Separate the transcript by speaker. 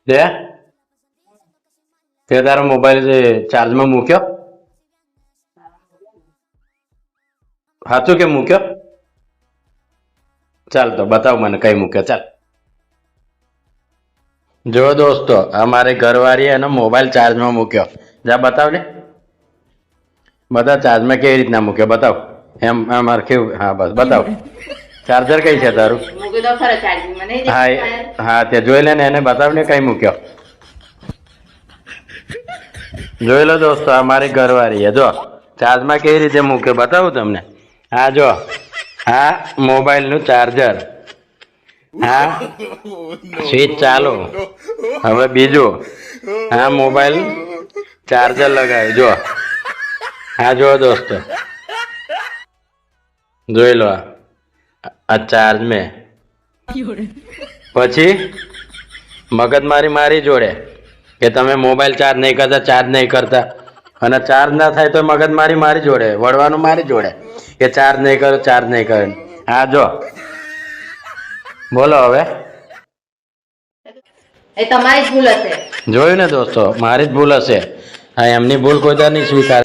Speaker 1: લે તે તારો મોબાઈલ ચાર્જમાં મૂક્યો? સાચું કે મૂક્યો? ચાલ તો બતાવ મને કઈ મૂક્યો. ચાલ જો દોસ્તો, આ મારી ઘરવાળી એનો મોબાઈલ ચાર્જમાં મૂક્યો. જા બતાવ ને, બધા ચાર્જમાં કેવી રીતના મૂક્યો બતાવ. એમ અમારે કેવું? હા બસ બતાવ. ચાર્જર કઈ છે તારું? હા હા તે જોઈ લે ને, એને બતાવ ને કઈ મૂક્યો. જોઈ લો દોસ્તો, આ મારી ઘરવાળી જો ચાર્જમાં કેવી રીતે મૂક્યો બતાવું તમને. હા જો, આ મોબાઈલ નું ચાર્જર, હા સ્વિચ ચાલુ. હવે બીજું, આ મોબાઈલ ચાર્જર લગાવ્યું જો. હા જો દોસ્તો, જોઈ લો આ ચાર્જ મેં. પછી મગજમારી મારી જોડે કે તમે મોબાઈલ ચાર્જ નહીં કરતા, ચાર્જ નહીં કરતા. અને ચાર્જ ના થાય તો મગજમારી મારી જોડે, વળવાનું મારી જોડે કે ચાર્જ નહીં કરો, ચાર્જ નહીં કરો. હા જો બોલો હવે.
Speaker 2: એ તમારી જ ભૂલ હશે.
Speaker 1: જોયું ને દોસ્તો, મારી જ ભૂલ હશે. હા એમની ભૂલ કોઈ દર નહીં સ્વીકાર.